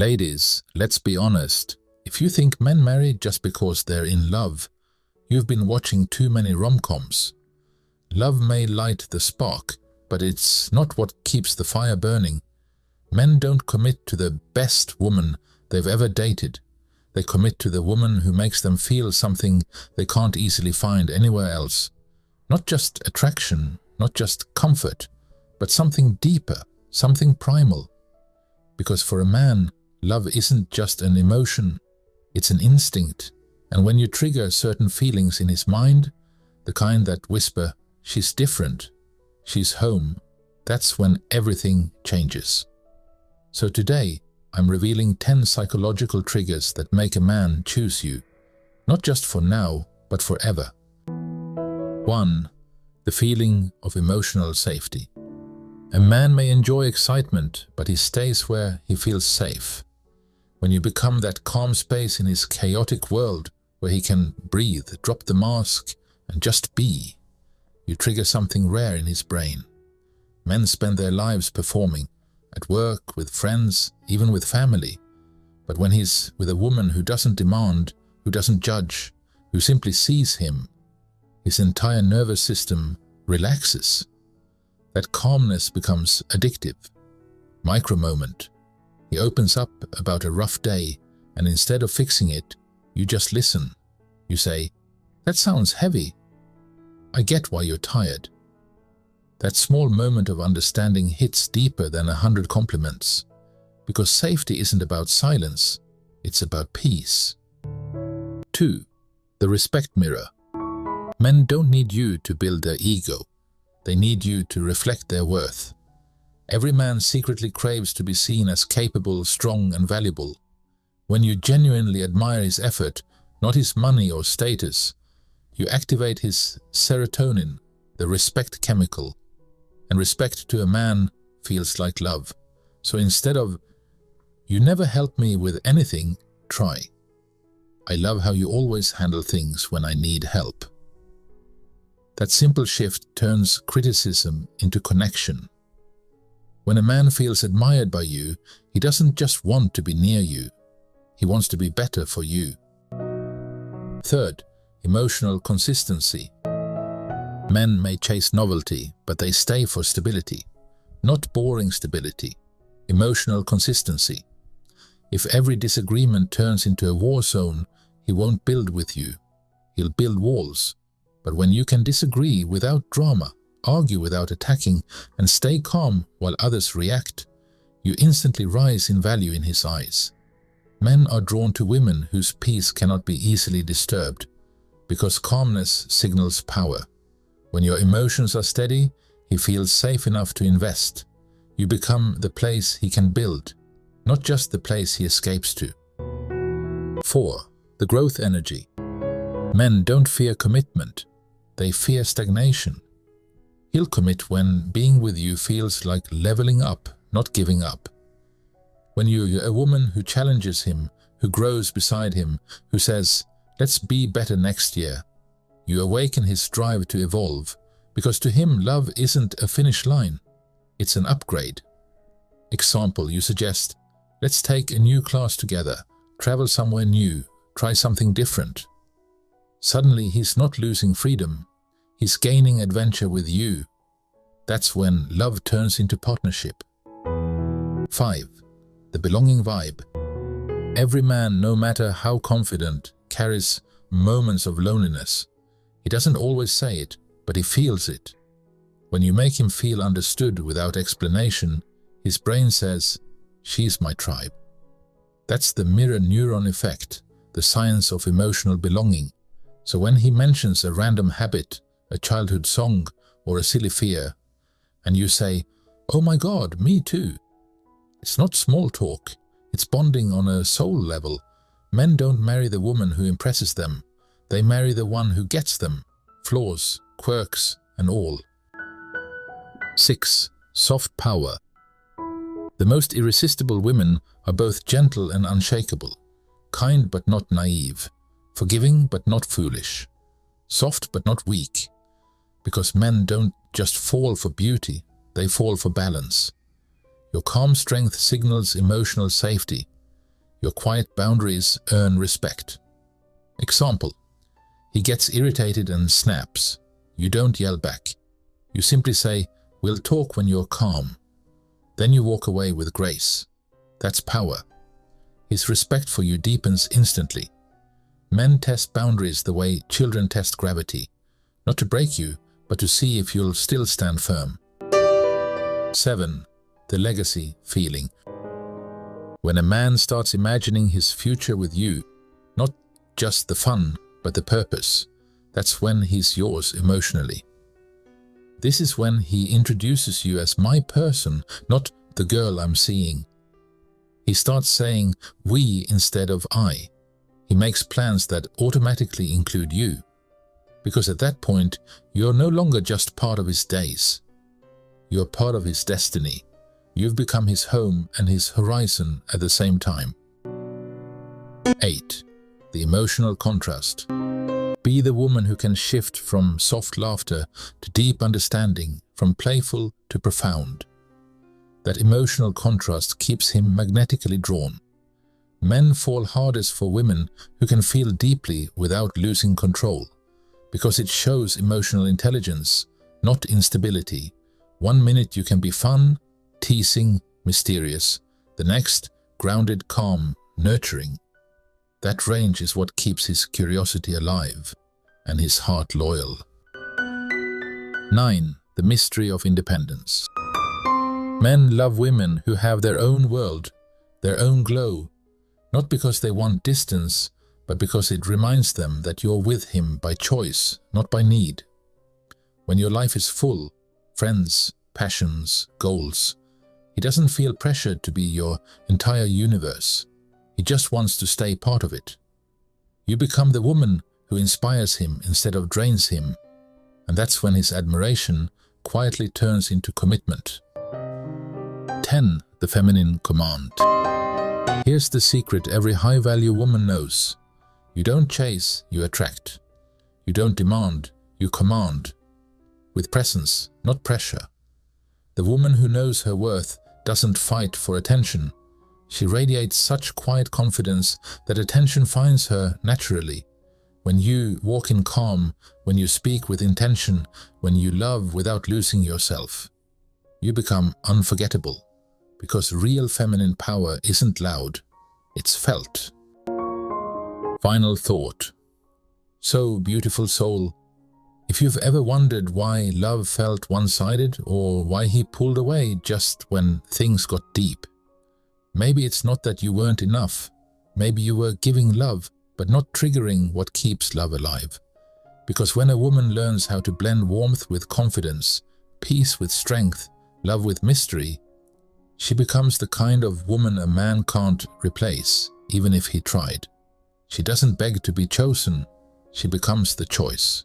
Ladies, let's be honest. If you think men marry just because they're in love, you've been watching too many rom-coms. Love may light the spark, but it's not what keeps the fire burning. Men don't commit to the best woman they've ever dated. They commit to the woman who makes them feel something they can't easily find anywhere else. Not just attraction, not just comfort, but something deeper, something primal. Because for a man, love isn't just an emotion, it's an instinct. And when you trigger certain feelings in his mind, the kind that whisper, "She's different, she's home," that's when everything changes. So today, I'm revealing 10 psychological triggers that make a man choose you, not just for now, but forever. 1. The feeling of emotional safety. A man may enjoy excitement, but he stays where he feels safe. When you become that calm space in his chaotic world, where he can breathe, drop the mask, and just be, you trigger something rare in his brain. Men spend their lives performing, at work, with friends, even with family. But when he's with a woman who doesn't demand, who doesn't judge, who simply sees him, his entire nervous system relaxes. That calmness becomes addictive. Micro-moment. He opens up about a rough day, and instead of fixing it, you just listen. You say, "That sounds heavy. I get why you're tired." That small moment of understanding hits deeper than 100 compliments. Because safety isn't about silence, it's about peace. 2. The respect mirror. Men don't need you to build their ego. They need you to reflect their worth. Every man secretly craves to be seen as capable, strong, and valuable. When you genuinely admire his effort, not his money or status, you activate his serotonin, the respect chemical. And respect to a man feels like love. So instead of, "You never help me with anything," try, "I love how you always handle things when I need help." That simple shift turns criticism into connection. When a man feels admired by you, he doesn't just want to be near you. He wants to be better for you. 3. Emotional consistency. Men may chase novelty, but they stay for stability. Not boring stability. Emotional consistency. If every disagreement turns into a war zone, he won't build with you. He'll build walls. But when you can disagree without drama, argue without attacking, and stay calm while others react, you instantly rise in value in his eyes. Men are drawn to women whose peace cannot be easily disturbed, because calmness signals power. When your emotions are steady, he feels safe enough to invest. You become the place he can build, not just the place he escapes to. 4. The growth energy. Men don't fear commitment. They fear stagnation. He'll commit when being with you feels like leveling up, not giving up. When you're a woman who challenges him, who grows beside him, who says, "Let's be better next year," you awaken his drive to evolve, because to him love isn't a finish line, it's an upgrade. Example, you suggest, "Let's take a new class together, travel somewhere new, try something different." Suddenly he's not losing freedom, he's gaining adventure with you. That's when love turns into partnership. 5. The belonging vibe. Every man, no matter how confident, carries moments of loneliness. He doesn't always say it, but he feels it. When you make him feel understood without explanation, his brain says, "She's my tribe." That's the mirror neuron effect, the science of emotional belonging. So when he mentions a random habit, a childhood song, or a silly fear, and you say, "Oh my God, me too," it's not small talk, it's bonding on a soul level. Men don't marry the woman who impresses them, they marry the one who gets them, flaws, quirks, and all. 6. Soft power. The most irresistible women are both gentle and unshakable, kind but not naive, forgiving but not foolish, soft but not weak. Because men don't just fall for beauty, they fall for balance. Your calm strength signals emotional safety. Your quiet boundaries earn respect. Example: he gets irritated and snaps. You don't yell back. You simply say, "We'll talk when you're calm." Then you walk away with grace. That's power. His respect for you deepens instantly. Men test boundaries the way children test gravity, not to break you, but to see if you'll still stand firm. 7. The legacy feeling. When a man starts imagining his future with you, not just the fun, but the purpose, that's when he's yours emotionally. This is when he introduces you as my person, not the girl I'm seeing. He starts saying we instead of I. He makes plans that automatically include you. Because at that point, you're no longer just part of his days. You're part of his destiny. You've become his home and his horizon at the same time. 8. The emotional contrast. Be the woman who can shift from soft laughter to deep understanding, from playful to profound. That emotional contrast keeps him magnetically drawn. Men fall hardest for women who can feel deeply without losing control, because it shows emotional intelligence, not instability. One minute you can be fun, teasing, mysterious. The next, grounded, calm, nurturing. That range is what keeps his curiosity alive and his heart loyal. 9. The mystery of independence. Men love women who have their own world, their own glow, not because they want distance, but because it reminds them that you're with him by choice, not by need. When your life is full, friends, passions, goals, he doesn't feel pressured to be your entire universe. He just wants to stay part of it. You become the woman who inspires him instead of drains him, and that's when his admiration quietly turns into commitment. 10. The feminine command. Here's the secret every high-value woman knows. You don't chase, you attract. You don't demand, you command. With presence, not pressure. The woman who knows her worth doesn't fight for attention. She radiates such quiet confidence that attention finds her naturally. When you walk in calm, when you speak with intention, when you love without losing yourself, you become unforgettable. Because real feminine power isn't loud, it's felt. Final thought. So, beautiful soul, if you've ever wondered why love felt one-sided or why he pulled away just when things got deep, maybe it's not that you weren't enough. Maybe you were giving love, but not triggering what keeps love alive. Because when a woman learns how to blend warmth with confidence, peace with strength, love with mystery, she becomes the kind of woman a man can't replace, even if he tried. She doesn't beg to be chosen, she becomes the choice.